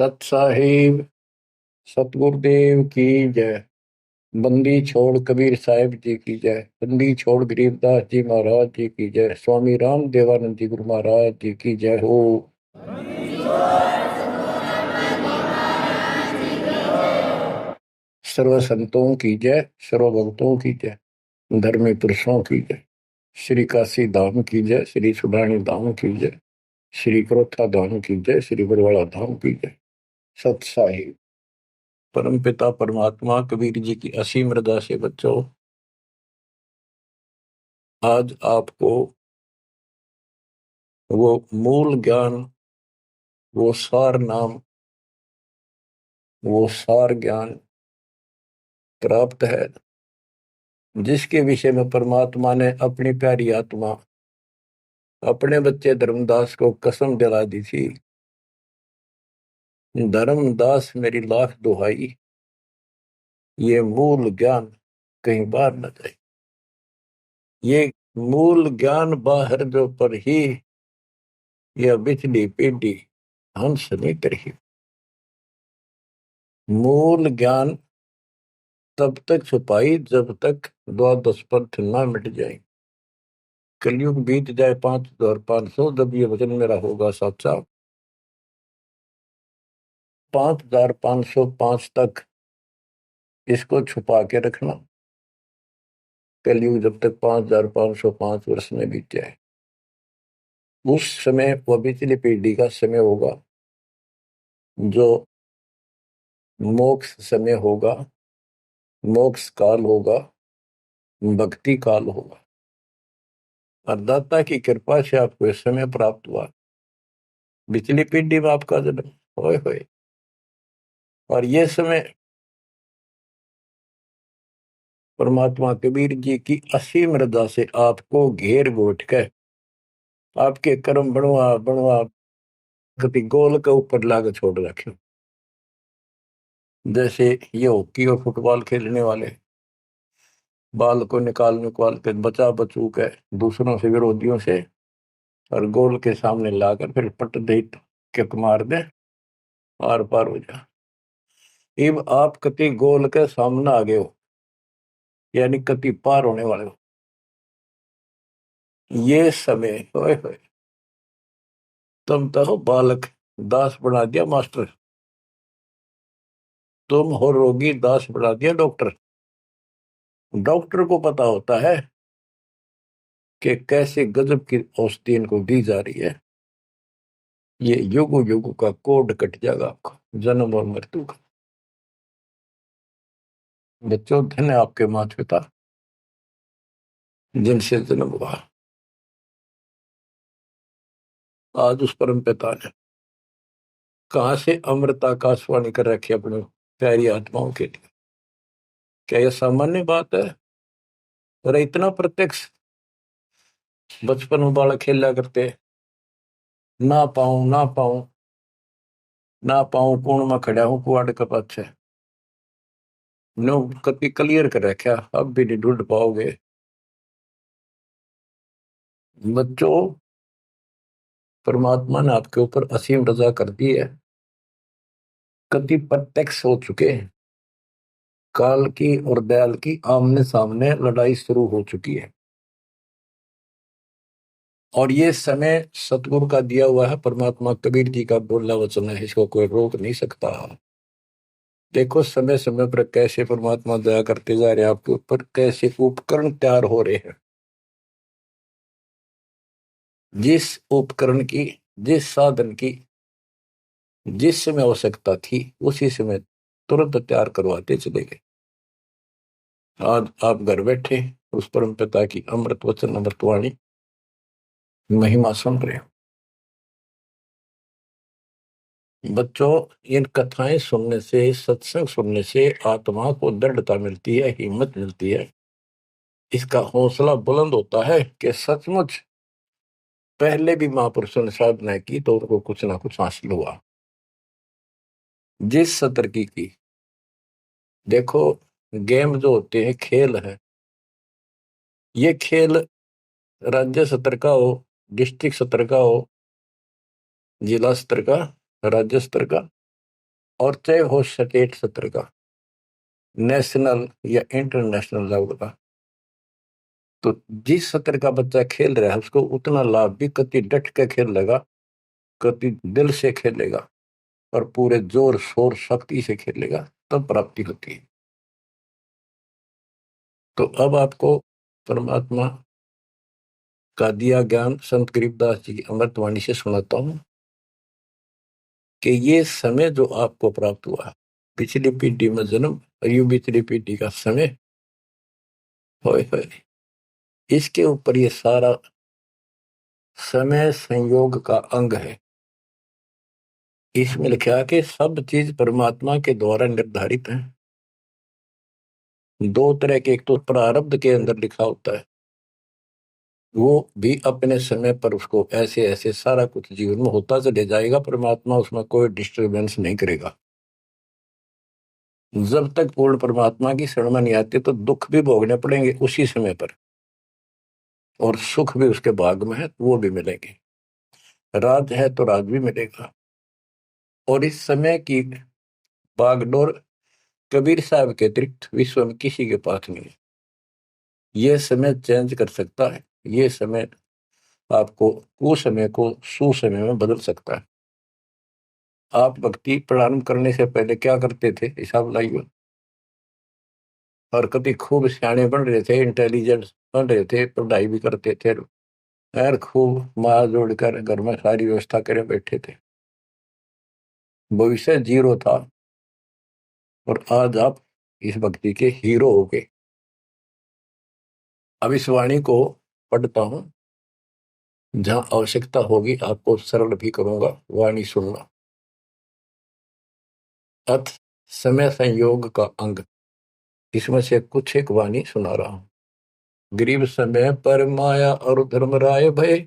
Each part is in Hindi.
सत साहिब सतगुरुदेव की जय। बंदी छोड़ कबीर साहिब जी की जय। बंदी छोड़ गरीबदास जी महाराज जी की जय। स्वामी राम देवानंद जी गुरु महाराज जी की जय हो। सर्व संतों की जय, सर्व भक्तों की जय, धर्मी पुरुषों की जय। श्री काशी धाम की जय, श्री सुडानी धाम की जय, श्री क्रोथा धाम की जय, श्री बरवाड़ा धाम की जय। सत साहिब परम पिता परमात्मा कबीर जी की असीम रजा से बच्चों, आज आपको वो मूल ज्ञान, वो सार नाम, वो सार ज्ञान प्राप्त है, जिसके विषय में परमात्मा ने अपनी प्यारी आत्मा अपने बच्चे धर्मदास को कसम दिला दी थी। धर्मदास मेरी लाख दुहाई, ये मूल ज्ञान कहीं बाहर न जाए। ये मूल ज्ञान बाहर जो पर ही यह बिचली पीढ़ी हंस नहीं करी। मूल ज्ञान तब तक छुपाई जब तक द्वादश पंथ ना मिट जाए। कलयुग बीत जाए 5500, जब ये वचन मेरा होगा सच्चा। 5505 तक इसको छुपा के रखना। कलयुग जब तक 5505 वर्ष में बीत जाए, उस समय वह पिछली पीढ़ी का समय होगा, जो मोक्ष समय होगा, मोक्ष काल होगा, भक्ति काल होगा। और दाता की कृपा से आपको इस समय प्राप्त हुआ। पिछली पीढ़ी में आपका जन्म होए होए, और ये समय परमात्मा कबीर जी की असीम रजा से आपको घेर घोट कर आपके कर्म बनवा बनवा कभी गोल के ऊपर लाके छोड़ रखे। जैसे ये हॉकी और फुटबॉल खेलने वाले बाल को निकाल निकाल के बचा बचू के दूसरों से, विरोधियों से, और गोल के सामने लाकर फिर पट दे किक मार दे, आर पार हो जा। अब आप कति गोल के सामने आ गए हो, यानी कति पार होने वाले हो। ये समय होए होए, तुम तो बालक दास बना दिया मास्टर, तुम हो रोगी दास बना दिया डॉक्टर। डॉक्टर को पता होता है कि कैसे गजब की औषधि इनको दी जा रही है। ये युग युग का कोड कट जाएगा आपका, जन्म और मृत्यु का। बच्चों, धन्य आपके माता पिता जिनसे जन्म हुआ। आज उस परम पिता ने कहां से अमृत आकाशवाणी कर रखी अपनी प्यारी आत्माओं के लिए। क्या यह सामान्य बात है? अरे इतना प्रत्यक्ष बचपन में बालक खेला करते, ना पाऊं ना पाऊं ना पाऊं, कौन में खड़ा हूं कुआड़ के पाछे, नो कभी क्लियर कर रखा, अब भी नहीं ढूंढ पाओगे। बच्चों, परमात्मा ने आपके ऊपर असीम रजा कर दी है। कति प्रत्यक्ष हो चुके हैं, काल की और दयाल की आमने सामने लड़ाई शुरू हो चुकी है। और ये समय सतगुरु का दिया हुआ है, परमात्मा कबीर जी का बोला वचन है, इसको कोई रोक नहीं सकता। देखो समय समय पर कैसे परमात्मा दया करते जा रहे हैं आपके ऊपर, कैसे उपकरण तैयार हो रहे हैं। जिस उपकरण की, जिस साधन की जिस समय आवश्यकता थी, उसी समय तुरंत तैयार करवाते चले गए। आज आप घर बैठे उस परम पिता की अमृत वचन अमृतवाणी महिमा सुन रहे हो। बच्चों, इन कथाएं सुनने से, सत्संग सुनने से आत्मा को दृढ़ता मिलती है, हिम्मत मिलती है, इसका हौसला बुलंद होता है कि सचमुच पहले भी महापुरुषों ने साधना की तो उनको कुछ ना कुछ हासिल हुआ। जिस सतर की देखो, गेम जो होते हैं, खेल है, ये खेल राज्य स्तर का हो, डिस्ट्रिक्ट स्तर का हो, जिला स्तर का, राज्य स्तर का, और चाहे हो स्टेट सत्र का, नेशनल या इंटरनेशनल लेवल का, तो जिस सत्र का बच्चा खेल रहा है उसको उतना लाभ भी कति डट के खेलेगा, कति दिल से खेलेगा और पूरे जोर शोर शक्ति से खेलेगा, तब प्राप्ति होती है। तो अब आपको परमात्मा का दिया ज्ञान संत गरीबदास जी की अमृतवाणी से सुनाता हूं कि ये समय जो आपको प्राप्त हुआ है, पिछली पीढ़ी में जन्म और यू पिछली पीढ़ी का समय, होए होए, इसके ऊपर ये सारा समय संयोग का अंग है। इसमें लिखा कि सब चीज परमात्मा के द्वारा निर्धारित है। दो तरह के, एक तो प्रारब्ध के अंदर लिखा होता है, वो भी अपने समय पर उसको ऐसे ऐसे सारा कुछ जीवन में होता चले जाएगा, परमात्मा उसमें कोई डिस्टरबेंस नहीं करेगा। जब तक पूर्ण परमात्मा की शरण में नहीं आते तो दुख भी भोगने पड़ेंगे उसी समय पर, और सुख भी उसके भाग में है तो वो भी मिलेंगे। राज है तो राज भी मिलेगा। और इस समय की बागडोर कबीर साहब के अतिरिक्त विश्व में किसी के पास नहीं है। ये समय चेंज कर सकता है, ये समय आपको कुसमय को सुसमय में बदल सकता है। आप भक्ति प्रारंभ करने से पहले क्या करते थे, हिसाब लाइए। और कभी खूब सियाने बन रहे थे, इंटेलिजेंस बन रहे थे, पढ़ाई भी करते थे, यार खूब मार जोड़कर घर में सारी व्यवस्था करे बैठे थे, भविष्य जीरो था। और आज आप इस भक्ति के हीरो हो गए। अब इस वाणी को पढ़ता हूं, जहां आवश्यकता होगी आपको सरल भी करूंगा, वाणी सुनना। अथ समय संयोग का अंग, इसमें से कुछ एक वाणी सुना रहा हूं। ग्रीव समय पर माया और धर्मराय भय,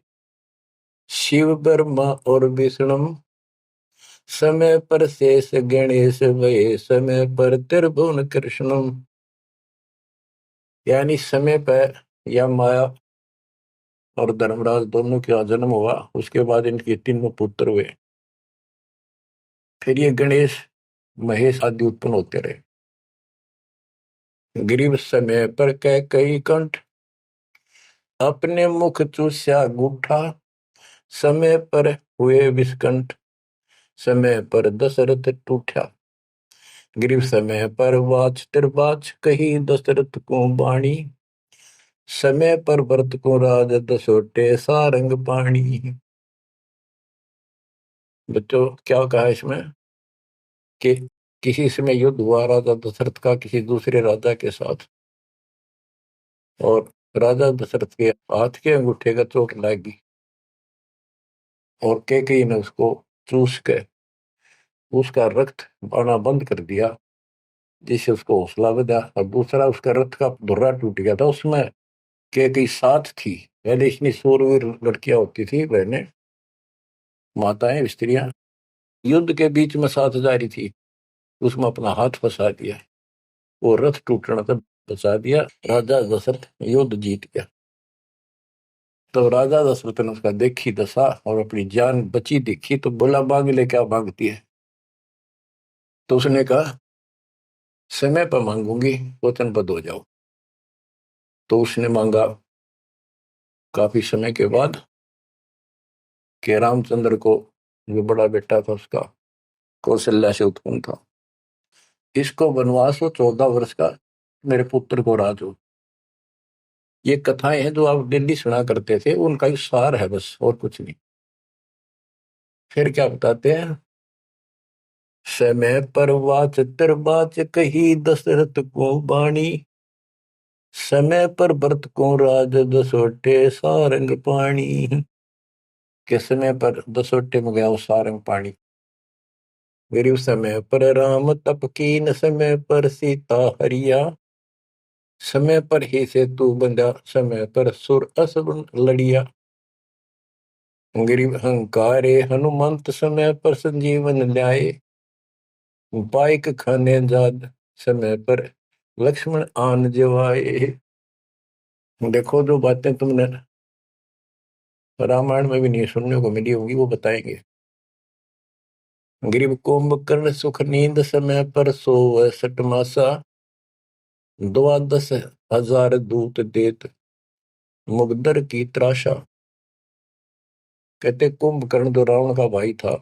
शिव ब्रह्मा और विष्णु, समय पर शेष गणेश भय, समय पर त्रिभुवन कृष्ण। यानी समय पर या माया और धर्मराज दोनों का जन्म हुआ, उसके बाद इनके तीनों पुत्र हुए, फिर ये गणेश महेश आदि उत्पन्न होते रहे। ग्रीव समय पर कह कई कंठ, अपने मुख चूस्या गुठा, समय पर हुए विस्कंठ, समय पर दशरथ टूठा। ग्रीव समय पर वाच त्रिवाच, कही दशरथ को बाणी, समय पर भरत को राज दसोटे सारंग पाणी। बच्चों क्या कहा इसमें कि किसी समय युद्ध हुआ राजा दशरथ का किसी दूसरे राजा के साथ, और राजा दशरथ के हाथ के अंगूठे का चोट लगी और कैकेयी ने उसको चूस के उसका रक्त बहना बंद कर दिया, जिससे उसको हौसला बढ़ा। और दूसरा उसका रथ का धुर्रा टूट गया था, उसमें कैकेयी साथ थी। पहले इतनी शूरवीर लड़कियां होती थी, बहनें, माताएं, स्त्रियां, युद्ध के बीच में साथ जा रही थी, उसमें अपना हाथ फंसा दिया, वो रथ टूटने तक बचा दिया, राजा दशरथ युद्ध जीत गया। तो राजा दशरथ ने उसका देखी दशा और अपनी जान बची देखी, तो बोला मांग ले, क्या मांगती है। तो उसने कहा समय पर मांगूंगी, वचनबद्ध हो जाओ। तो उसने मांगा काफी समय के बाद कि रामचंद्र को, जो बड़ा बेटा था उसका, कौशल्या से उत्पन्न था, इसको वनवास हो 14 वर्ष का, मेरे पुत्र को राज हो। ये कथाएं हैं जो आप दिल्ली सुना करते थे, उनका ही सार है बस, और कुछ नहीं। फिर क्या बताते हैं, समय पर वाच त्रिवाच, कही दशरथ को बाणी, समय पर भरत को राज दसोटे सारंग पाणी। के समय पर दसोटे में गया वो सारंग पाणी। मेरी समय पर राम तप कीन, समय पर सीता हरिया, समय पर ही से तू बंधा, समय पर सुर असुर लड़िया। गरीब अहंकारे हनुमंत, समय पर संजीवन ल्याए, बाइक खाने जाद, समय पर लक्ष्मण आन जवाए। देखो जो बातें तुमने रामायण में भी नहीं सुनने को मिली होंगी, वो बताएंगे। गरीब कुंभकर्ण सुख नींद समय पर सोवै सठ मासा, 12,000 दूत देत मुगदर की त्रासा। कहते कुंभकर्ण जो रावण का भाई था,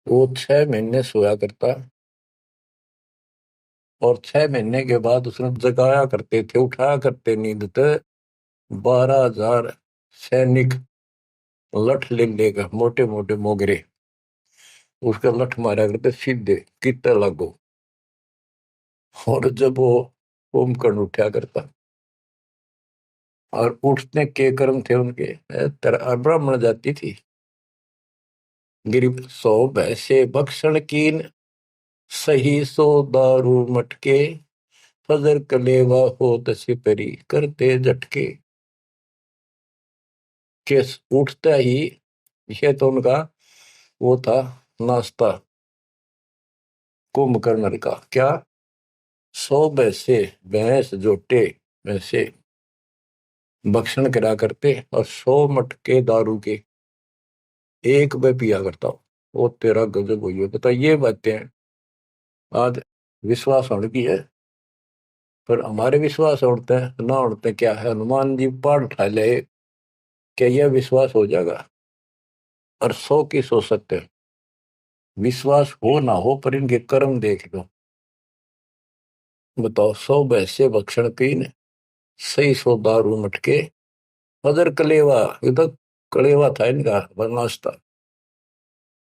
वो 6 महीने सोया करता, और 6 महीने के बाद उसने जगाया करते थे, उठाया करते नींद से 12,000 सैनिक लठ ले लेकर, मोटे मोटे मोगरे, उसका लठ मारा करते सीधे कितना लागो। और जब वो कुंभकर्ण उठा करता, और उठने के कर्म थे उनके, ब्राह्मण जाति थी, गिरिब सो भैसे भक्षण कीन, सही सो दारू मटके, फजर कलेवा हो सिपरी करते झटके। के उठता ही, यह तो उनका वो था नाश्ता कुंभकर्ण का, क्या 100 भैंसे, भैंस जोटे वैसे भक्षण करा करते, और 100 मटके दारू के एक में पिया करता हूँ। वो तेरा गजब हुई है। बता, ये बातें आज विश्वास होने की है, पर हमारे विश्वास उड़ते हैं ना उड़ते क्या है, हनुमान जी पहाड़ उठा ले, क्या यह विश्वास हो जाएगा? और 100 की सो सकते हैं, विश्वास हो ना हो, पर इनके कर्म देख लो। बताओ, 100 भैंसे भक्षण कीन, सही सो दारू मटके, अदर कलेवा, ये तो कलेवा था इनका नाश्ता।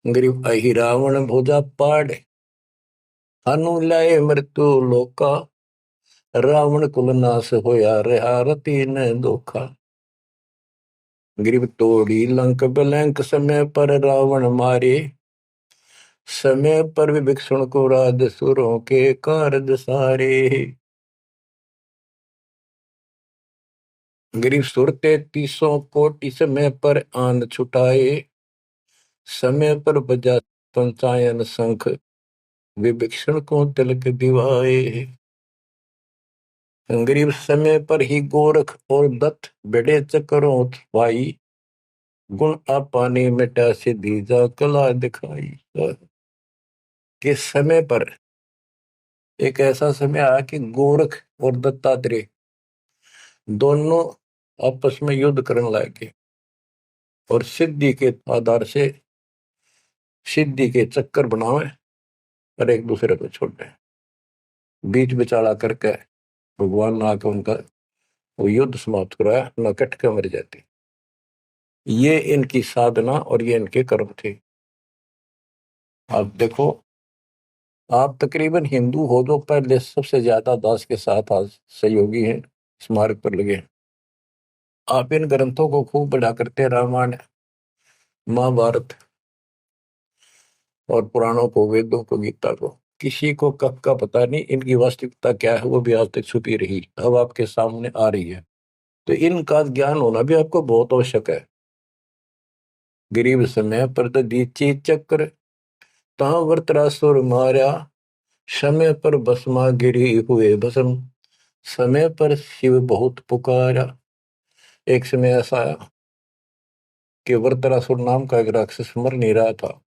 गरीब अहि रावण भोजा पाड़, हनु लाए मृत्यु लोका, रावण कुल नाश होया रहा रति न धोखा। गरीब तोड़ी लंक बिलंक, समय पर रावण मारे, समय पर विभीषण को राज सुरों के कारज सारे। गरीब सुरते 30 कोटि, समय पर आन छुटाए, समय पर बजा पंचायन शंख, विभीषण को तिलक दिवाए। गरीब समय पर ही गोरख और दत्त बड़े चक्रों भाई, गुण आपाने मिटा सिद्धि जा कला दिखाई। के समय पर एक ऐसा समय आया कि गोरख और दत्तात्रेय दोनों आपस में युद्ध करने लगे, और सिद्धि के आधार से सिद्धि के चक्कर बनावे, और एक दूसरे को छोड़े, बीच बिचाला करके भगवान ने आकर उनका वो युद्ध समाप्त कराया, न कट के मर जाती। ये इनकी साधना और ये इनके कर्म थे। आप देखो, आप तकरीबन हिंदू हो जो पहले सबसे ज्यादा दास के साथ आज सहयोगी हैं, स्मारक पर लगे। आप इन ग्रंथों को खूब पढ़ा करते, रामायण, महाभारत और पुराणों को, वेदों को, गीता को। किसी को कब का पता नहीं, इनकी वास्तविकता क्या है वो भी आज तक छुपी रही, अब आपके सामने आ रही है। तो इनका ज्ञान होना भी आपको बहुत आवश्यक है। गरीब समय पर दीची चक्र, तहाँ वृत्रासुर मारा, समय पर भस्मा गिरी हुए भस्म, समय पर शिव बहुत पुकारा। एक समय ऐसा आया कि वृत्रासुर नाम का एक राक्षस मर नहीं रहा था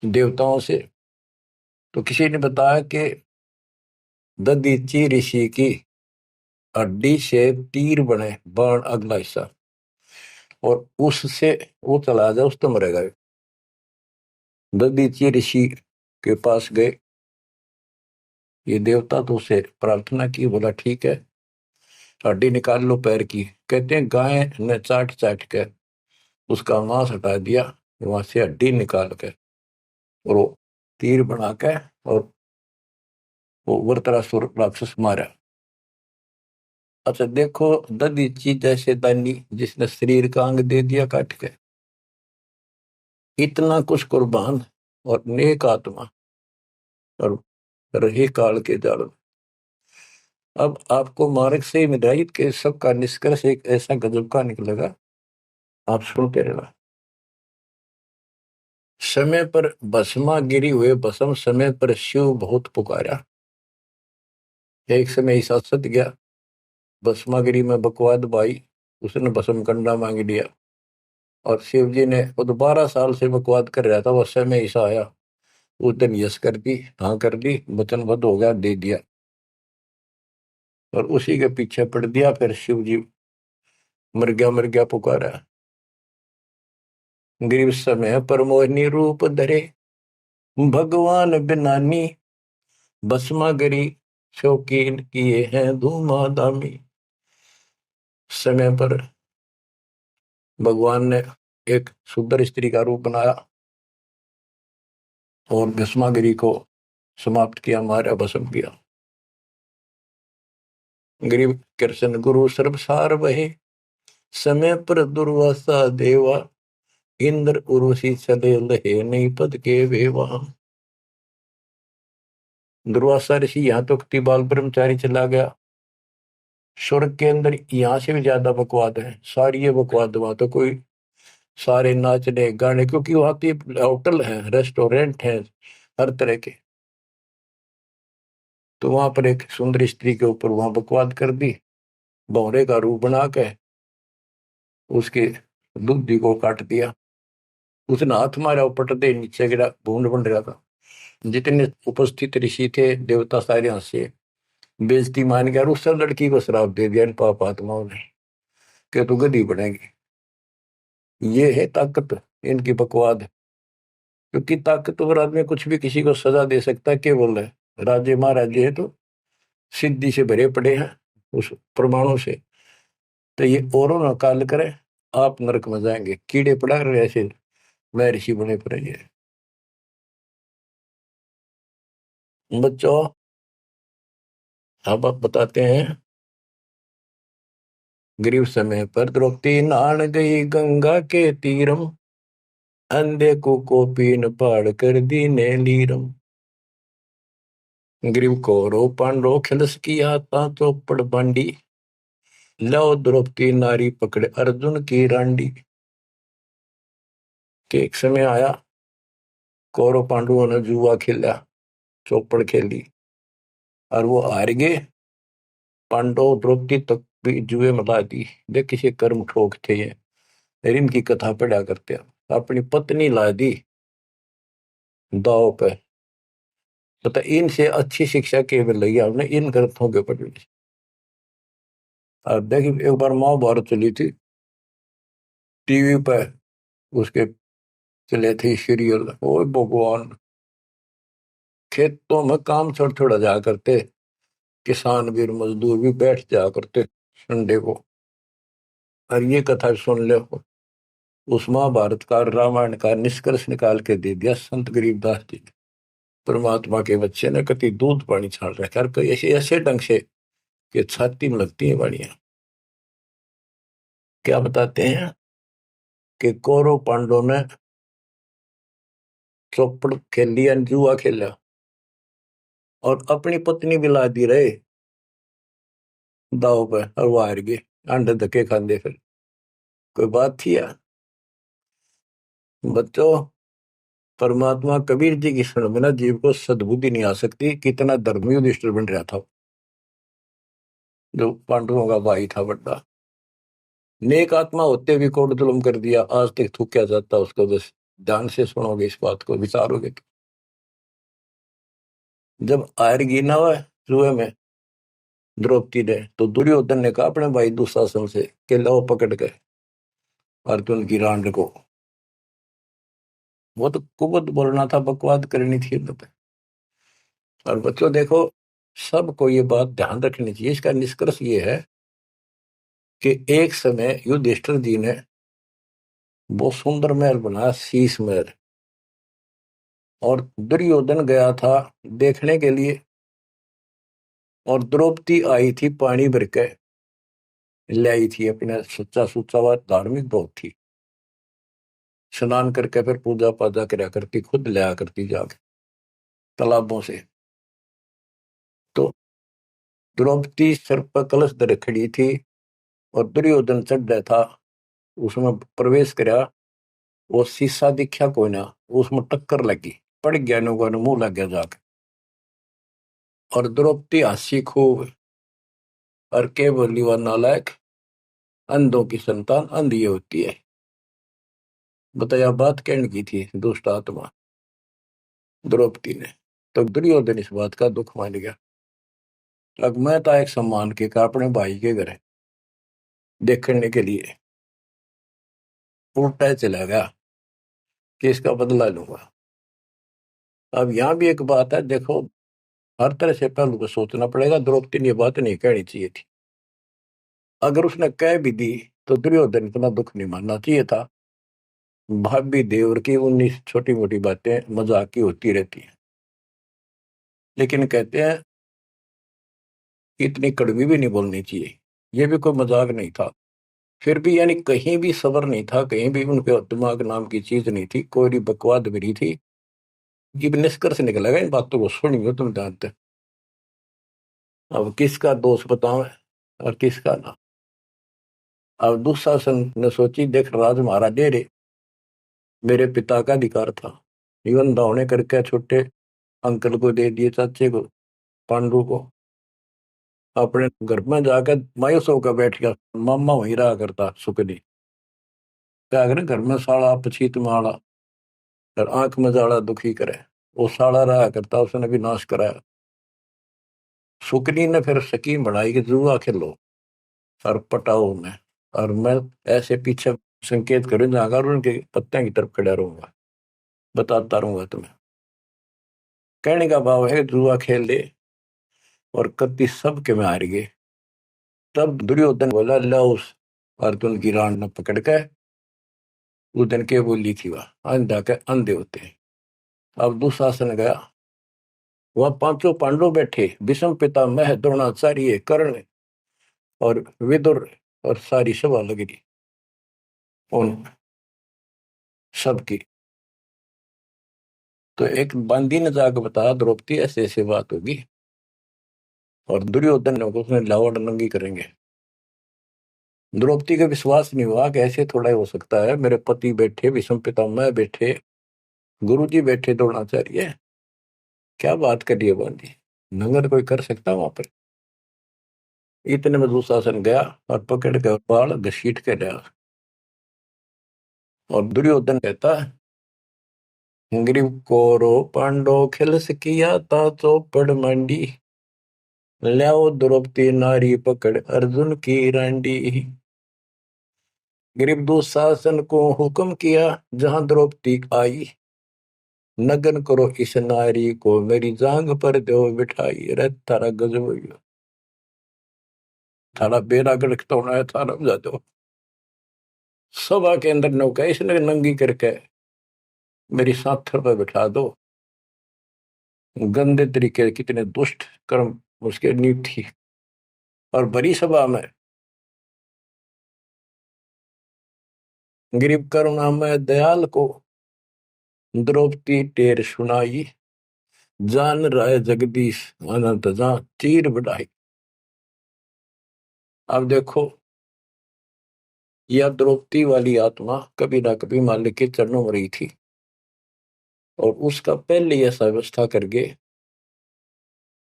देवताओं से, तो किसी ने बताया कि दधीची ऋषि की हड्डी से तीर बने, बाण अगला हिस्सा, और उससे वो चला जाए उस तो मरेगा। दधीची ऋषि के पास गए ये देवता, तो उसे प्रार्थना की, बोला ठीक है हड्डी निकाल लो पैर की। कहते हैं गाय ने चाट चाट के उसका मांस हटा दिया, वहां से हड्डी निकाल के, और वो तीर बना के, और वो वृत्रासुर राक्षस मारा। अच्छा देखो, दधीची जैसे दानी जिसने शरीर का अंग दे दिया काट के, इतना कुछ कुर्बान और नेक आत्मा, और रही काल के जाल। अब आपको मार्ग से ही मिलाइट के सबका निष्कर्ष एक ऐसा गजब का निकलेगा, आप सुनते रहना। समय पर भस्मा गिरी हुए भस्म, समय पर शिव बहुत पुकारा। एक समय ऐसा सत गया, भस्मागिरी में बकवाद भाई, उसने भस्म कंडा मांग लिया, और शिव जी ने वो तो 12 साल से बकवाद कर रहा था, वो समय ऐसा आया, उस दिन यस कर दी, हाँ कर दी, वचनबद्ध हो गया, दे दिया, और उसी के पीछे पड़ दिया। फिर शिव जी मर गया पुकारा। ग्रीव समय पर मोहिनी रूप धरे, भगवान बिनानी, भस्मा गरी शौकीन किए हैं धूमाधामी। समय पर भगवान ने एक सुंदर स्त्री का रूप बनाया और भस्मागिरी को समाप्त किया, मारा, भस्म किया। गरीब कृष्ण गुरु सर्वसार वहे, समय पर दुर्वासा देवा, इंद्र उर्वशी चले लहे, नहीं पद के वेवा। दुर्वासा ऋषि यहाँ तो बाल ब्रह्मचारी चला गया, स्वर्ग के अंदर यहाँ से भी ज्यादा बकवाद है, सारी ये बकवाद। वहां तो कोई सारे नाचने गाने, क्योंकि वहां पे होटल है, रेस्टोरेंट है, हर तरह के। तो वहां पर एक सुंदर स्त्री के ऊपर वहां बकवाद कर दी, भौरे का रूप बना के उसके दूधी को काट दिया। उसने हाथ मारा, पट दे नीचे गिरा, भूड बन रहा था। जितने उपस्थित ऋषि थे देवता सारे हंसे, बेइज्जती मान गया, और उस लड़की को श्राप दे दिया इन पाप आत्माओं ने कि तू गधी बनेगी। ये है ताकत इनकी, बकवाद। क्योंकि ताकतवर आदमी कुछ भी किसी को सजा दे सकता है, केवल है राजे महाराजे है तो सिद्धि से भरे पड़े हैं उस प्रमाणों से। तो ये औरों ना काल करे, आप नरक में जाएंगे, कीड़े पड़ा रहे ऐसे महर्षि बने पड़े। ये बच्चों अब आप बताते हैं, ग्रीव समय पर द्रौपदी नहान गई गंगा के तीरम, अंधे को कोपीन पाड़ कर दीने लीरम। ग्रीव कौरव पांडव खिलस की आता चौपड़ बांडी, लो द्रौपदी नारी पकड़े अर्जुन की रांडी। के एक समय आया, कौरव पांडवों ने जुआ खेला, चौपड़ खेली, और वो हार गए। पांडव द्रौपदी तक भी जुए में ला दी। देख किसी कर्म ठोक थे ये, इनकी कथा पढ़ा करते हैं। अपनी पत्नी ला दी दाव पे। पता इनसे अच्छी शिक्षा केवल लगी हमने इन ग्रंथों के पढ़ने से। अब देखिए एक बार महाभारत चली थी टीवी पे, उसके चले थे सीरियल, ओ भगवान, खेतों में काम छोड़ छोड़ा जा करते, किसान भी मजदूर भी बैठ जा करते संडे को, और ये कथा सुन ले। उस महाभारत का रामायण का निष्कर्ष निकाल के दे दिया संत गरीबदास जी ने। परमात्मा के बच्चे ने कति दूध पानी छाड़ रखा है, कई ऐसे ऐसे ढंग से कि छाती में लगती है वाणियां। क्या बताते हैं कि कौरव पांडव ने चौपड़ खेल लिया, जुआ खेला, और अपनी पत्नी भी ला दी रहे दाव पे, और वो हार गए, अंडे धक्के खांदे। फिर कोई बात थी यार बच्चों। परमात्मा कबीर जी की शरण में ना जीव को सद्बुद्धि नहीं आ सकती। कितना धर्मी युधिष्ठिर बन रहा था, जो पांडवों का भाई था बड़ा, नेक आत्मा होते भी कोट जुल्म कर दिया, आज तक थूका जाता उसको। बस ध्यान से सुनोगे, इस बात को विचारोगे तो। जब हारगी ना हुआ जुए में द्रौपदी ने, तो दुर्योधन ने कहा अपने भाई दुशासन से कि लो पकड़ के अर्जुन की रांड को। वो तो कुबत बोलना था, बकवाद करनी थी तो। और बच्चों देखो, सबको ये बात ध्यान रखनी चाहिए। इसका निष्कर्ष ये है कि एक समय युधिष्ठिर जी ने वो सुंदर महल बनाया, शीश महल, और दुर्योधन गया था देखने के लिए, और द्रौपदी आई थी पानी भर के लाई थी अपने, सच्चा सुच्चा हुआ धार्मिक बहुत थी। स्नान करके फिर पूजा पाजा करा करती, खुद लिया करती जाके तालाबों से। तो द्रौपदी सर पर कलश धरे खड़ी थी, और दुर्योधन चढ़ था, उसमें प्रवेश करा। वो शीशा दिखा कोई ना, उसमें टक्कर लगी, पड़ गया, नुका मुंह लग गया जाके। और द्रौपदी हंसी खूब, और के बोली वह नालायक, अंधों की संतान अंधी होती है। बताया बात कहने की थी दुष्ट आत्मा द्रौपदी ने। तो दुर्योधन इस बात का दुख मान गया। अब मैं था एक सम्मान के का अपने भाई के घर देखने के लिए उल्टा चला गया कि इसका बदला लूंगा। अब यहाँ भी एक बात है, देखो हर तरह से पहलू को सोचना पड़ेगा। द्रौपदी ने ये बात नहीं कहनी चाहिए थी। अगर उसने कह भी दी तो दुर्योधन इतना दुख नहीं मानना चाहिए था। भाभी देवर की 19 छोटी मोटी बातें मजाक की होती रहती हैं, लेकिन कहते हैं इतनी कड़वी भी नहीं बोलनी चाहिए। ये भी कोई मजाक नहीं था। फिर भी यानी कहीं भी सबर नहीं था, कहीं भी उनके दिमाग नाम की चीज नहीं थी, कोई भी बकवाद भी नहीं थी। ये भी निष्कर्ष निकलेगा इन बातों को सुनियो तुम जानते। अब किसका दोष बताओ और किसका ना। अब दुशासन ने सोची देख राज महाराज दे रे, मेरे पिता का अधिकार था, जीवन दावने करके छोटे अंकल को दे दिए, चाचे को पांडु को। अपने घर में जाकर मायूस होकर बैठ गया। मामा वहीं रहा करता सुकनी। क्या करे घर में साड़ा पछीत माड़ा और आंख में जाड़ा दुखी करे। वो साड़ा रहा करता, उसने भी नाश कराया। सुकनी ने फिर स्कीम बनाई कि जुआ खेलो और पटाओ में, और मैं ऐसे पीछे संकेत करूं जाकर उनके पत्ते की तरफ खड़ा रहूंगा, बताता रहूंगा तुम्हें। कहने का भाव है जुआ खेल ले और कति सबके में हार गए। तब दुर्योधन बोला ला उस अर्जुन की रान न पकड़ के। उस दिन के बोली थी वह अंधा के अंधे होते हैं। अब दुशासन गया, वह पांचों पांडव बैठे, भीष्म पितामह द्रोणाचार्य कर्ण और विदुर, और सारी सभा लग रही उन सबकी। तो एक बंदी ने जाकर बताया द्रौपदी ऐसे ऐसे बात होगी, और दुर्योधन ने उसने लावड़ नंगी करेंगे। द्रौपदी का विश्वास नहीं हुआ कि ऐसे थोड़ा ही हो सकता है। मेरे पति बैठे, भीष्म पितामह बैठे, गुरुजी बैठे, द्रोणाचार्य, क्या बात करिए बंदी, नंगर कोई कर सकता वहां पर। इतने में दुशासन गया और पकड़ के बाल घसीट के लिया। और दुर्योधन कहता ग्रीव कोरो पांडो खिलस किया ता चौपड़ मंडी, ल्याओ द्रौपदी नारी पकड़ अर्जुन की रांडी। ग्रीव दुशासन को हुक्म किया जहां द्रौपदी आई, नगन करो इस नारी को मेरी जांग पर दो बिठाई। रे थारा गजब हो गया, थारा बेड़ा गड़क तो होना है, थारा बजा दो। सभा के अंदर नौका इसने नंगी करके मेरी साथर पर बिठा दो। गंदे तरीके, कितने दुष्ट कर्म उसके नींव थी। और बड़ी सभा में गरीब करुणा में दयाल को द्रौपदी टेर सुनाई, जान राय जगदीश अनंत जा चीर बढ़ाई। अब देखो यह द्रौपदी वाली आत्मा कभी ना कभी मालिक के चरणों में रही थी, और उसका पहले ऐसा व्यवस्था करके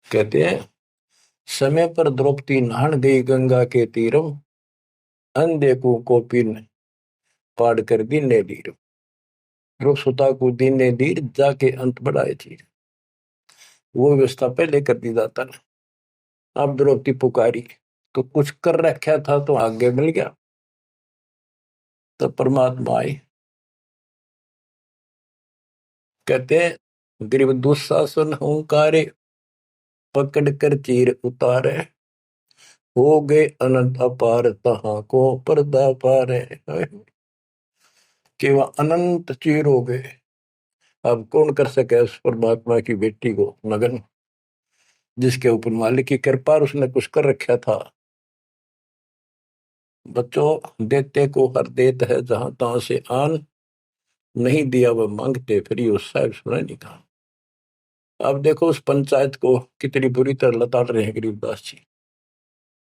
कहते हैं समय पर द्रौपदी नहान गई गंगा के तीरम, अंधे को कोपिन पाड़ कर दीने लीर, ध्रुव सुता को दीने लीर जाके अंत बढ़ाए चीर। वो व्यवस्था पहले कर दी जाता ना। अब द्रौपदी पुकारी तो कुछ कर रखा था तो आगे मिल गया। तो परमात्मा आए, कहते हैं गरीब दुशासन हुंकारे, पकड़ कर चीर उतारे, हो गए अनंत अपार तहां को पर्दा पारे। कि वह अनंत चीर हो गए। अब कौन कर सके उस परमात्मा की बेटी को नगन, जिसके ऊपर मालिक की कृपा उसने कुछ कर रखा था। बच्चों देते को हर देत है जहां तहां से आन, नहीं दिया वह मांगते फिर ये उस साहब सुना नहीं कहा। अब देखो उस पंचायत को कितनी बुरी तरह लताड़ रहे हैं गरीबदास जी।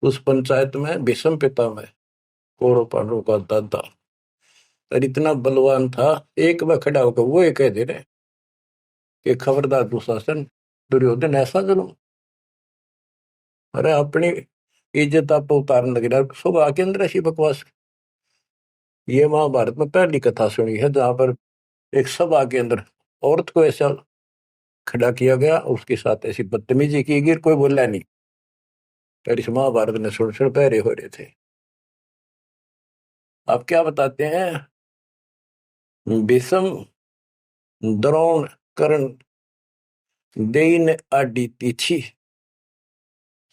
उस पंचायत में भीष्म पितामह कौरव पांडवों का दादा और इतना बलवान था, एक बार खड़ा होकर वो ये कह दे रहे कि खबरदार दुशासन, दुर्योधन ऐसा जुल्म। अरे अपनी इज्जत आप उतारने लगे, सुबह के अंदर ऐसी बकवास। ये महाभारत में पहली कथा सुनी है जहां पर एक सभा के अंदर औरत को ऐसा खड़ा किया गया, उसके साथ ऐसी बदतमीजी की गई, कोई बोला नहीं। फिर इस महाभारत ने सुन पहरे हो रहे थे। आप क्या बताते हैं? भीष्म द्रोण कर्ण देइन आडि तीछी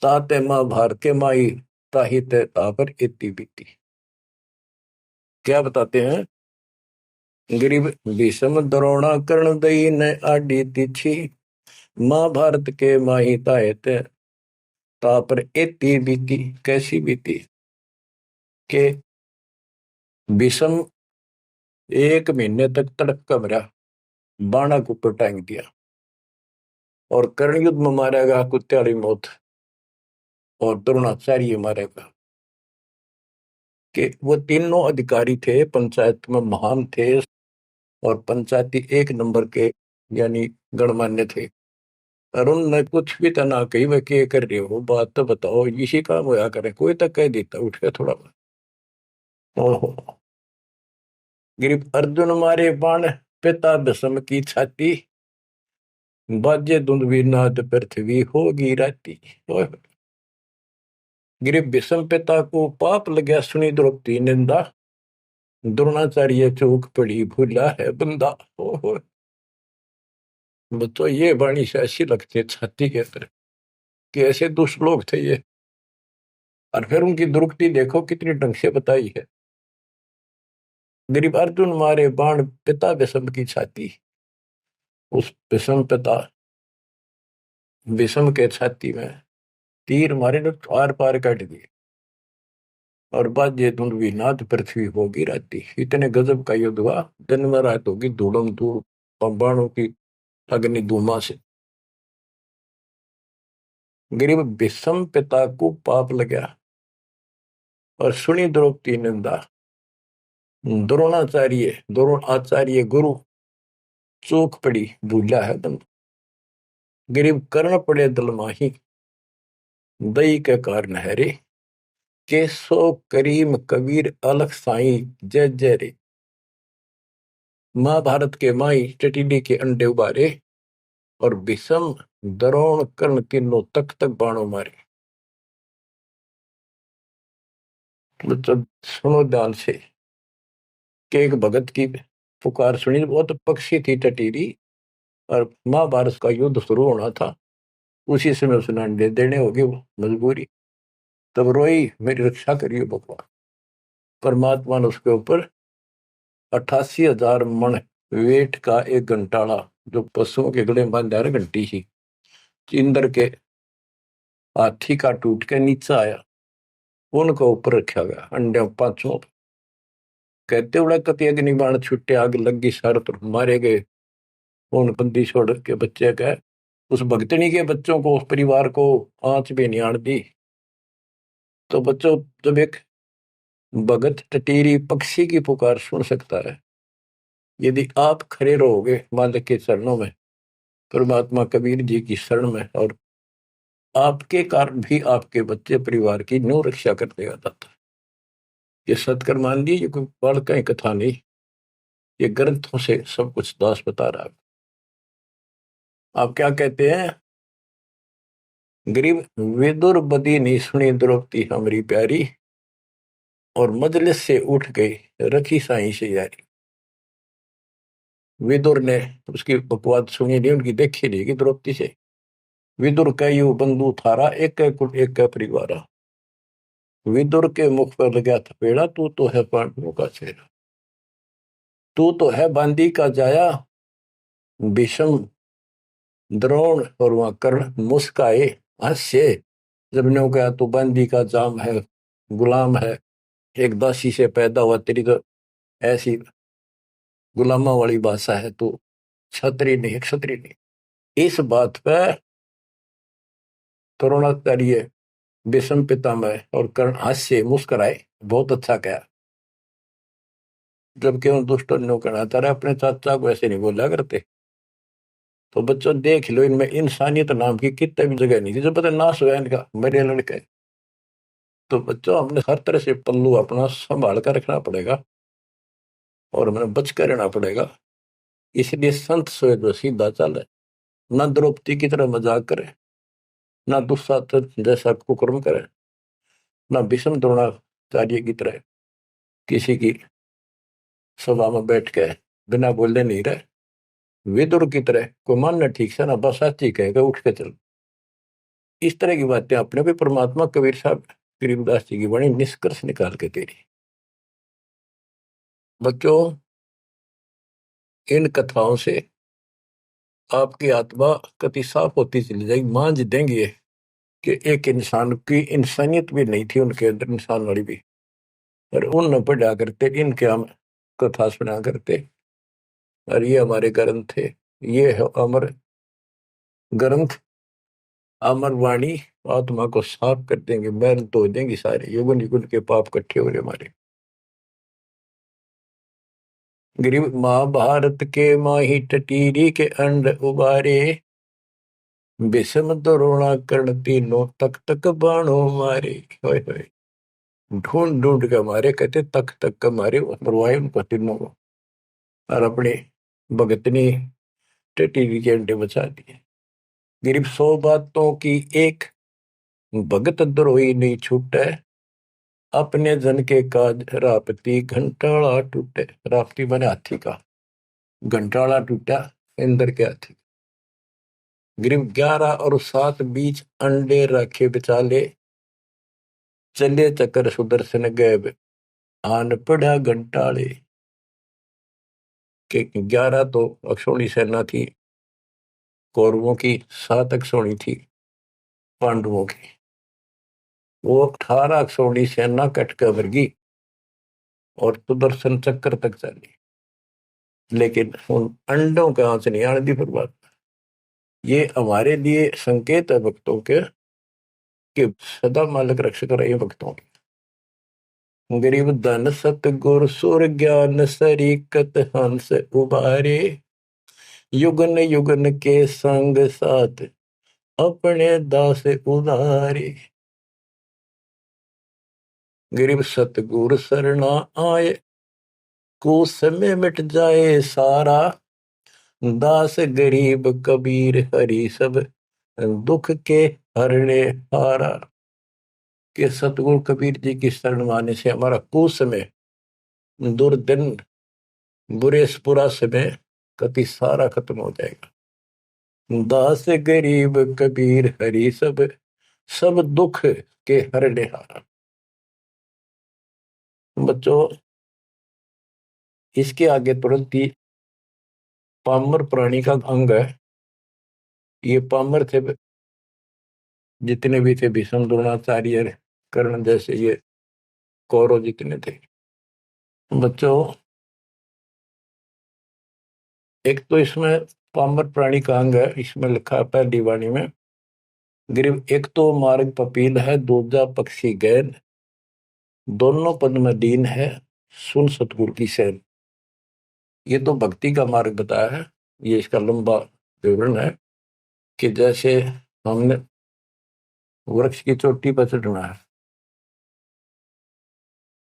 ताते महाभारत के माई ताही ते तापर इति बीती। क्या बताते हैं? गरीब भीष्म द्रोणा कर्ण देइन आडि तीछी महाभारत के माही ताहे ते तापर इति बीती। कैसी बीती? के भीष्म 1 महीने तक तड़क कमरा बाणा को ऊपर टांग दिया और कर्ण युद्ध में मारेगा कुत्ते मौत और द्रोणाचार्य मारेगा। कि वो तीनों अधिकारी थे, पंचायत में महान थे और पंचायती 1 नंबर के यानी गणमान्य थे। और उनने कुछ भी तना कही वह क्या कर रहे हो, बात तो बताओ, इसी काम होया करे। कोई तक कह देता उठ के थोड़ा। ओहो, गिरिप अर्जुन मारे बाण पिता भीष्म की छाती बाजे धुंधवीनाथ पृथ्वी होगी राती। गिरिप भीष्म पिता को पाप लगा सुनी द्रौपदी निंदा द्रोणाचार्य चौक पड़ी भूला है बंदा। ओहो, तो ये वाणी से ऐसी लगती है छाती के अंदर कि ऐसे दुष्ट लोग थे ये। और फिर उनकी दुर्गति देखो कितनी ढंग से बताई है। गरीब अर्जुन मारे बाण पिता भीष्म की छाती, उस भीष्म पिता भीष्म के छाती में तीर मारे ने आर पार काट दिए और बाजे धुंधवी नाथ पृथ्वी होगी राती। इतने गजब का युद्ध हुआ, दिन में रात होगी धूड़म धूड़ बाणों की अग्नि धूमा से। गरीब भीष्म पिता को पाप लगा और सुनी द्रौपदी निंदा द्रोण आचार्य गुरु चूक पड़ी भूला है बंद। गरीब कर्ण पड़े दल माही दई के कारण है रे केसो करीम कबीर अलख साई जय जय रे। महाभारत के माई टिटिडी के अंडे उबारे और भीष्म द्रोण कर्ण तीनों तक तक बाणों मारे। मतलब सुनो ध्यान से कि एक भगत की पुकार सुनी, बहुत पक्षी थी टटीरी और महाभारत का युद्ध शुरू होना था। उसी समय उसने अंडे देने होगी, वो मजबूरी। तब रोई मेरी रक्षा करिए भगवान। परमात्मा ने उसके ऊपर 88,000 मन वेट का एक घंटाड़ा जो पशुओं के गले में बांधा घंटी ही इंद्र के हाथी का टूट के नीचे आया, उनको ऊपर रखा गया अंडे पांचों। कहते उड़ा कति अग्नि बाण छुट्टे आग लगी सारे तरफ मारे गए। उन बंदी छोड़ के बच्चे का उस भगतनी के बच्चों को, उस परिवार को आंच भी नहीं आन दी। तो बच्चों, जब एक भगत टटीरी पक्षी की पुकार सुन सकता है, यदि आप खड़े रहोगे मालिक के चरणों में, परमात्मा कबीर जी की शरण में, और आपके कारण भी आपके बच्चे परिवार की न्यू रक्षा कर देगा दाता। ये सत्कर मान ली, ये कोई पढ़ का कथा नहीं, ये ग्रंथों से सब कुछ दास बता रहा है। आप क्या कहते हैं? गरीब विदुर बदी नहीं सुनी द्रौपदी हमारी प्यारी और मजलिस से उठ गई रखी साई से यारी। विदुर ने उसकी बकवाद सुनी नहीं, उनकी देखी नहीं कि द्रौपदी से। विदुर कयु बंधु थारा एक कुल एक परिवार। विदुर के मुख पर लगा थपेड़ा, तू तो है पांडवों का चेहरा, तू तो है बांदी का जाया। भीष्म द्रोण और वहां कर्ण मुस्काए हास्य। जब ने कहा तू बांदी का जाम है, गुलाम है, एक दासी से पैदा हुआ, तेरी तो ऐसी गुलामा वाली भाषा है, तू क्षत्रिय नहीं, क्षत्रिय नहीं। इस बात पर द्रोणाचार्य भीष्म पितामह और कर्ण हास्य मुस्कुराए, बहुत अच्छा कहा। जबकि उन दुष्टों ने कहना था अपने चाचा को ऐसे नहीं बोला करते। तो बच्चों देख लो, इनमें इंसानियत नाम की कितने भी जगह नहीं थी। जो पता नाश हुआ इनका, मेरे लड़के। तो बच्चों, हमने हर तरह से पल्लू अपना संभाल कर रखना पड़ेगा। और हमें बच कर रहना पड़ेगा। इसलिए संत सोए जो सीधा चले, ना द्रौपदी की तरह मजाक करे, ना दुस्साहस जैसा कुकर्म करे, ना भीष्म द्रोणाचार्य की तरह किसी की सभा में बैठ के बिना बोले नहीं रहे। विदुर की तरह कोई मानना ठीक से ना बस साची कहेगा उठ के चल। इस तरह की बातें अपने भी परमात्मा कबीर साहब गरीबदास जी की बड़ी निष्कर्ष निकाल के दे रही। बच्चों, इन कथाओं से आपकी आत्मा कति साफ होती चली जाएगी। मान देंगे कि एक इंसान की इंसानियत भी नहीं थी उनके अंदर, इंसान वाली भी, और उन न पढ़ा करते, इनके हम कथा सुना करते। और ये हमारे ग्रंथ थे, ये है अमर ग्रंथ, अमर वाणी आत्मा को साफ कर देंगे, मैल धो देंगे सारे युगन युगन के पाप इकट्ठे हो रहे हमारे। गरीब महाभारत के माही टटीरी के अंड उबारे, विषम द्रोणा कर्ण तीनों तक तक बाणों मारे। होय होय, ढूंढ ढूंढ के मारे, कहते तक तक के मारे, मरवाए उनको तीनों को, और अपने भगतनी टटीरी के अंडे बचा दिए। गरीब 100 बातों की एक, भगत द्रोही नहीं छूटे, अपने जन के काज रापती घंटाला टूटे। रापती बने हाथी का, घंटाला टूटा इंद्र के हाथी। गरीब 11 और 7 बीच अंडे रखे बिचाले, चले चक्कर सुदर्शन गैब आन पड़ा घंटाले। के 11 तो अक्षौणी सेना थी कौरवों की, 7 अक्षौणी थी पांडवों की। वो 18 अक्षौणी सेना कट कर वर्गी और सुदर्शन चक्कर तक चली, लेकिन उन अंडों के आंच नहीं आने दी बर्बाद। ये हमारे लिए संकेत है भक्तों के कि सदा मालिक रक्षक रहे भक्तों के। गरीब धन सतगुर सुर ज्ञान सरीकत हंस उबारे, युगन युगन के संग साथ अपने दास उदारे। गरीब सतगुर शरणा आए, कुछ समय मिट जाए सारा, दास गरीब कबीर हरि सब दुख के हरने हारा। के सतगुरु कबीर जी की शरण माने से हमारा कुछ समय, दुर्दिन, बुरे बुरा समय कति सारा खत्म हो जाएगा। दास गरीब कबीर हरि सब सब दुख के हरने हारा। बच्चों, इसके आगे तुरंत ही पामर प्राणी का अंग है। ये पामर थे जितने भी थे, भीष्म द्रोणाचार्य कर्ण जैसे ये कौरव जितने थे। बच्चों, एक तो इसमें पामर प्राणी का अंग है, इसमें लिखा है पहली वाणी में, गरीब एक तो मार्ग पपील है, दूजा पक्षी गैन, दोनों पद में दीन है, सुन सतगुरु की सैन। ये तो भक्ति का मार्ग बताया है। ये इसका लंबा विवरण है कि जैसे हमने वृक्ष की चोटी पर चढ़ना है,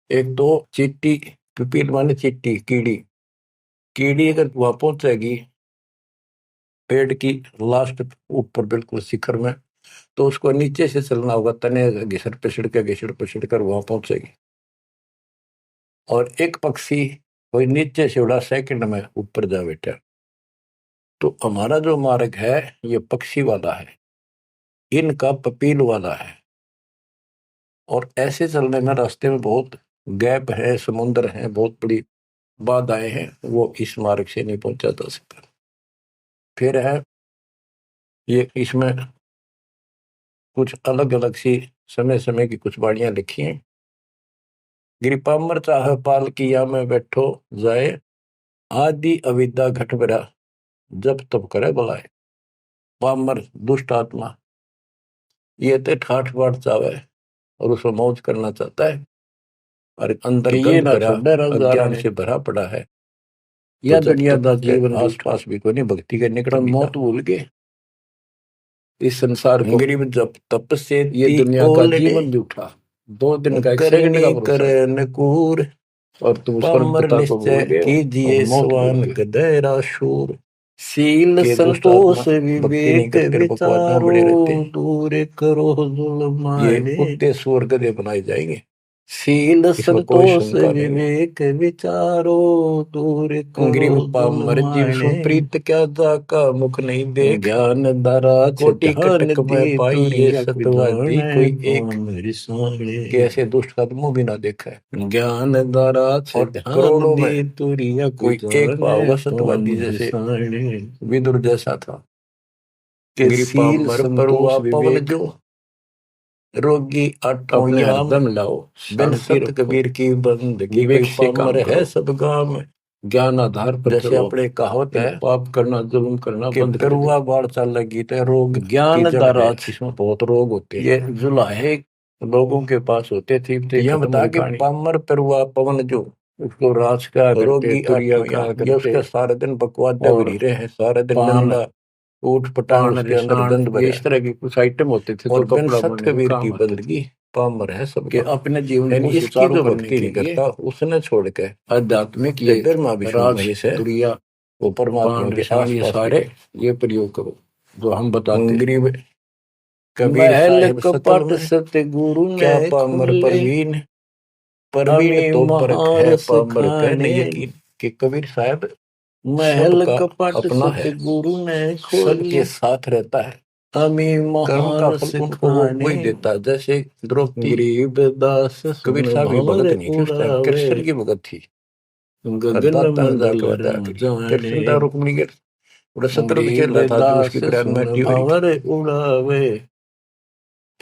एक तो चीटी, पिपील माने चीटी, कीड़ी, कीड़ी अगर वहां पहुंचेगी पेड़ की लास्ट ऊपर बिल्कुल शिखर में, तो उसको नीचे से चलना होगा, तने घिसड़ पिसड़ कर वहां पहुंचेगी। और एक पक्षी कोई नीचे से उड़ा सेकंड में ऊपर जा बैठा। तो हमारा जो मार्ग है ये पक्षी वाला है, इनका पपील वाला है। और ऐसे चलने में रास्ते में बहुत गैप है, समुद्र है, बहुत बड़ी बाधाएं हैं, वो इस मार्ग से नहीं पहुंचा जा सकता। फिर है ये, इसमें कुछ अलग अलग सी समय समय की कुछ बाणियां लिखी हैं। गिरिपामर चाह पाल किया में बैठो जाए, आदि अविद्या घट बरा जब तब करे बुलाए। पामर दुष्ट आत्मा ये तो ठाठ बाट चावे और उसमें मौज करना चाहता है, और अंदर ये ना भरा छोड़े अज्ञान से भरा पड़ा है। या तो दुनिया दा जीवन आस पास भी कोई नहीं, भक्ति के निकट मौत भूल गए इस संसार को। गरीब जब तप से ये दुनिया का जीवन झूठा, 2 दिन का 1 सेकंड का भरोसा है। करन कूर और तुम उस परम पामर पिता को भूल निश्चय गए हो कीजिए और मौत भूल स्वान गए गधेरा शूर। शील कि दुष्ट आत्मा संतोष भक्ति नहीं विवेक करते और बकवाद में विचारो बड़े रहते हैं। दूर करो ये जुल्माने। कुत्ते सुअर गधे बनाए जाएंगे, शील इसमें कोई संतोष शंका नहीं है। विवेक विचारो दूर करो गरीब पामर जीव जुल्माने। सुप्रीत क्या जाका मुख नहीं देख, ज्ञान दरा कोटि ध्यान कटक दी में पाई ये दुनिया सतवादी विधान कोई एक, पामर साले। कि ऐसे दुष्ट का मुंह भी ना देखा है। ज्ञान दरा और ध्यान करोड़ों दी में दुनिया कोई एक विधान होगा सत्यवादी पामर जैसे साले। विदुर जैसा था। के गिरी शील पामर संतोष परुआ पवन विवेक जो, रोगी आठों अपने यार हरदम लाओ बिन शांति सत रखो। कबीर की बंदगी विवेक कोई से पामर काम है करो। सब गांव में। ज्ञान आधार पर जैसे चलो। अपने कहावत है, पाप करना जुल्म करना कि बंद कर दो। करुआ बाढ़ चाल लगी तो रोग ज्ञान की जड़ है, दाराज इसमें बहुत रोग होते हैं। ये जुलाहे लोगों के पास होते थे तो यह बता कि पामर परुआ पवन जो, उसको राज का करते रोगी तुरिया आठों का यार, ये करते उसका सारा दिन बकवाद में और भरी रहे हैं, सारा दिन पान नंदा ऊट पटांग पान उसके अंदर रेनान गंद ये भरा इस है। तरह की कुछ आइटम होते थे और जो बिन कपड़ा सत बनने में कबीर काम की आते थे। बंदगी पामर है सब कि गांव। अपने जीवन यानी को इसकी सुचारू जो करने भक्ति के नहीं लिए करता उसने छोड़ के आध्यात्मिक ये ये ब्रह्मा विष्णु राज महेश है, तुरिया वो परमात्मा पान के रेशान ये आसपास सारे के ये प्रयोग करो जो हम बताते हैं। गरीब कबीर महल साहिब सकल कपट में सतगुरु ने क्या पामर खोले परवीन, परवीन हमें तो परख है महारस पामर कह खाने। नहीं यकीन, कि कबीर साहब महल सबका कपट अपना है, सतगुरु ने सबके खोले साथ रहता है। हमें कर्म का महारस फल उनको वो खाने। वही देता है। जैसे द्रौपदी, गरीब दास कबीर सुन साहब की भंवर भगत नहीं थी, उस टाइम उड़ावे कृष्ण की भगत थी। गगन दाता ने मंडल जाके बताया रम करी, जाने। कृष्ण था रुक्मिणी के बड़ा शत्रु खेल गरीब रहा था जो उसकी दास प्राण सुन मृत्यु हो रही थी। भंवर उड़ावे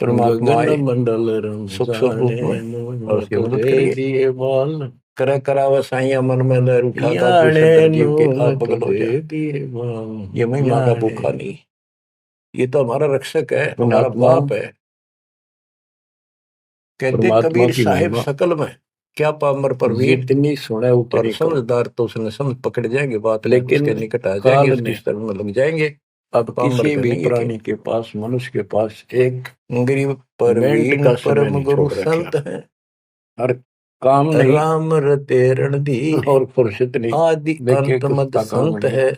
परमात्मा गगन आए मंडल रम सूक्ष्म रूप जाने। में और उसकी तो मदद दे करिए। दिए बाल करे करावा साइया मन में लहर उठाता याने दूसरे जीव के नून आप तो बगल हो दे जाए। दिए बाल ये महिमा का याने। भूखा नहीं, ये तो हमारा रक्षक है, हमारा पुण्यात्माओं बाप है। कहते परमात्मा कबीर की साहिब महिमा सकल में क्या पामर परवीन, जितनी सुने और उतनी कम। समझदार तो उसने समझ पकड़ जाएंगे बात में, लेकिन उसके निकट आ जाएंगे, काल उसकी ने शरण में लग जाएंगे। अब पामर किसी का भी नहीं यकीन। प्राणी के पास मनुष्य के पास एक गरीब मिनट परवीन का समय परम नहीं गुरु छोड़ रखा। संत है, हर काम नहीं राम रते रणधीर, और फुर्सत नहीं। आदि देखिए अंत मद किसका काम संत नहीं। है,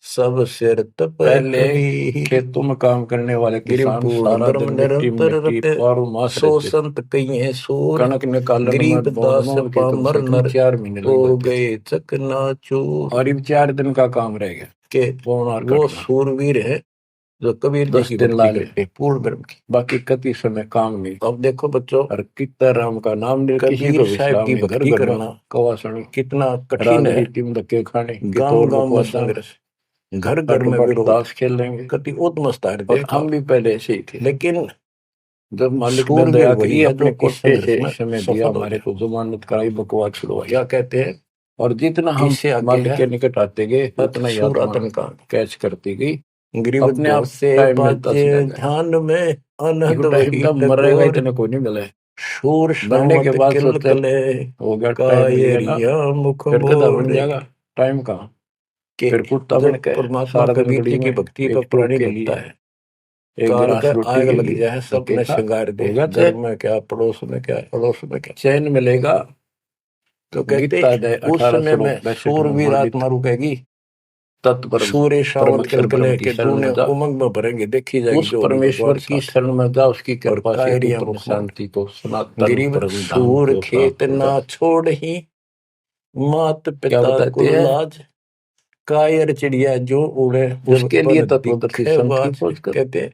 सब सिर तप पहले कबीर। खेतों में काम करने वाले गिरिव किसान पूर्ण सारा ब्रह्म दिन मिट्टी में निरंतर मिट्टी रते, पारू मास सो रहते थे। संत कई है सूर, कणक निकालन में गरीब बौड़ दास बौड़ के कम पामर से कम नर 4 महीने हो लग जाते थे। गए चकनाचूर। और ये 4 दिन का काम रह गया के पौन और वो कटना। सूरवीर है जो कबीर जी 10 की दिन ला भक्ति ले करते हैं पूर्ण ब्रह्म की। बाकी कति समय काम नहीं। अब देखो बच्चों, और कितना राम का नाम ले किसी कबीर को साहब विश्राम की नहीं। घर भक्ति घर में करना कवासनी कितना कठिन है, राजनीति में धक्के खाने कि गांव तोड़ गांव में बकवासा संघर्ष, घर घर में बट विरोध, ताश खेल लेंगे। कति उत्मस्तार और देखा। हम भी पहले ऐसे ही थे। लेकिन जब मालिक ने सूरवीर दया वही करी है अपने जो इस कोटे संघर्ष से में समय दिया सफल हो हमारे जाए। को जमानत कराई बकवास छुड़वाई। क्या कहते हैं, और जितना हम इससे आगे मालिक है के निकट आते गए उतना ही सूर आत्मा आतंका। कैच करती गई। गरीब अपने आप दो से टाइम मिलता बाजे चला गया। ध्यान में आनंद टाइम वही था मरेगा टकोर, इतने को नहीं मिला है। शूर बनने के शामत बाद किल सोचा कले, हो गया टाइम मिल गया ना कायरिया मुख फिर गधा बन मोड़े। जाएगा। टाइम कहाँ के फिर कुत्ता बन जब के परमात्मा सारा दिन कबीर गड़ी जी की में भक्ति पर एक टूक प्राणी के घटता लिए है, एक काल गिलास का रोटी आग के लग लिए जाए सब धक्के ने खा श्रृंगार दे, हो गया। घर में क्या पड़ोस में क्या पड़ोस में क्या। चैन मिलेगा तो कहते गीता अध्याय उस 18 समय में श्लोक 62 में सूरवीर वर्णित आत्मा रुकेगी, तत्परम सूर्य परम शावत अक्षर कलकले ब्रह्म की के शरण दूने में जा। उमंग में भरेंगे, देखी जाएगी उस जो होगी परमेश्वर भगवान की साथ। शरण में जा उसकी और कृपा से कायरिया ऊपर मुख मोड़, शांति को सनातन गरीब परम धाम सूर को खेत प्राप्त होगा। ना छोड़ ही, मात क्या पिता बताते कुल हैं लाज, कायर चिड़िया जो उड़े जब उसके लिए पर तत्वदर्शी दिखे संत की बाज। खोज कर। कहते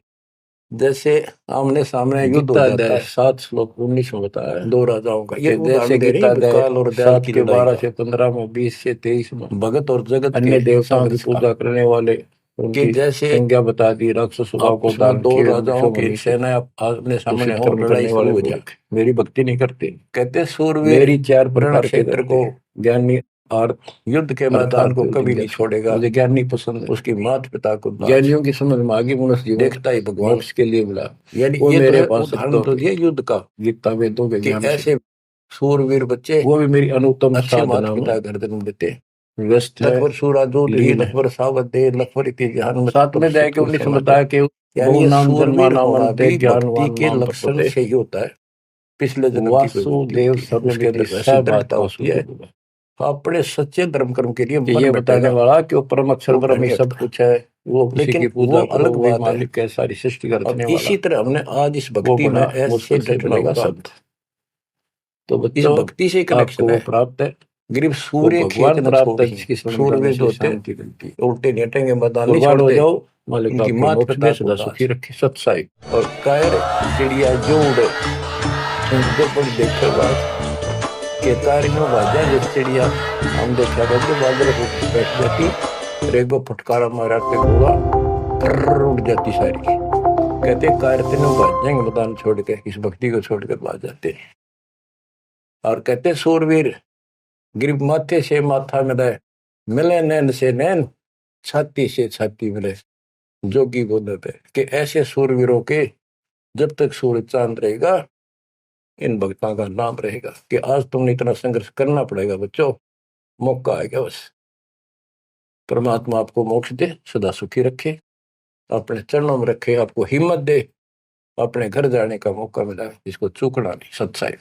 जैसे आमने सामने युद्ध हो गीता जाता अध्याय है 7 श्लोक 19 में बताया है दो राजाओं का, ये कि जैसे उदाहरण दे रही गीता है अध्याय काल और दयाल 7 की के लड़ाई 12 का, से 15 में 20 से 23 में भगत और जगत अन्य के देवताओं की संघर्ष का। पूजा करने वाले कि उनकी जैसे संज्ञा बता दी। राक्षस स्वभाव को आपस में धारण दो किए राजाओं की ऋषिमुनि से सेना आमने सामने दूषित हो, कर्म लड़ाई करने शुरू वाले हो जाए। मूर्ख मेरी भक्ति नहीं करते। कहते सूरवीर मेरी 4 रण प्रकार के क्षेत्र करते को, ज्ञानी आर्थ युद्ध के मैदान अर्थात को कभी नहीं जिज्ञासु। छोड़ेगा, मुझे ज्ञान नहीं पसंद है। उसकी माता पिता को दाज, ज्ञानियों की समझ में आगे मनुष्य जीवन देखता ही भगवान। मोक्ष के लिए मिला। यानी वो ये तो मेरे है पास उदाहरण तो दिया युद्ध का, गीता वेदों के कि ज्ञान से। ऐसे सूरवीर बच्चे वो भी मेरी अनुत्तम अच्छे माता साधना पिता में घर जन्म देते हैं। व्यस्त है लखवर सूरा जो ली, लीन है। लखवर सावत दे, लखवर इति ध्यान में 7 में अध्याय के सतगुरु 19 में समाधि। बताया कि यानी बहु ये नाम सूरवीर जन्मा होना नामन ते भी भक्ति ज्ञानवान के नाम लक्षण प्रस्तुते। से ही होता है। पिछले जन्म की कोई गलती वासुदेव होती है, उसके अंदर सर्वमिति ऐसी दृढ़ता होती है, वासुदेव। अपने सच्चे धर्म कर्म के लिए मन ये बैठेगा। बताने वाला कि वो परम अक्षर वो ब्रह्म ही नहीं सब हटता। कुछ है, वो किसी लेकिन की वो पूजा करो, अलग वही बात है। मालिक है, सारी सृष्टि का अब रचने इसी वाला। तरह हमने आज इस वो भक्ति में बड़ा ऐसे मुश्किल से डटना मिलेगा होगा। शब्द। तो इस बच्चों, भक्ति से आपको कनेक्शन वो है। प्राप्त है, गिरिव वो सूर्य भगवान खेचना प्राप्त है, छोड़ी, जिसकी शरण सूर्य करने जो से होते शांति मिलती है। उल्टे नहीं हटेंगे, मैदान नहीं कुर्बान हो छोड़ते, जाओ, मालिक इनकी आपके मात मोक्ष पिता दे, को सदा दास। सुखी रखे, सत्साई। और कायर चिड़िया जो उड़े, उनके पर देखे बात के तारियों बाजा जो चिड़िया हम देखा करते बादल को बैठ जाती, रेगो फटकारा मारा के गोला फर्र उड़ जाती सारी। कहते कायर तीनों भाज जाएंगे मैदान छोड़ के, इस भक्ति को छोड़कर भाज जाते हैं। और कहते सूरवीर गिरिव माथे से माथा मिले, मिले नैन से नैन, छाती से छाती मिले। जोगी बोलते थे कि ऐसे सूरवीरों के जब तक सूर्य चांद रहेगा, इन भक्तों का नाम रहेगा। कि आज तुमने इतना संघर्ष करना पड़ेगा बच्चों, मौका आएगा बस। परमात्मा आपको मोक्ष दे, सदा सुखी रखे, अपने चरणों में रखे, आपको हिम्मत दे, अपने घर जाने का मौका मिला, इसको चूकना नहीं। सत्साई।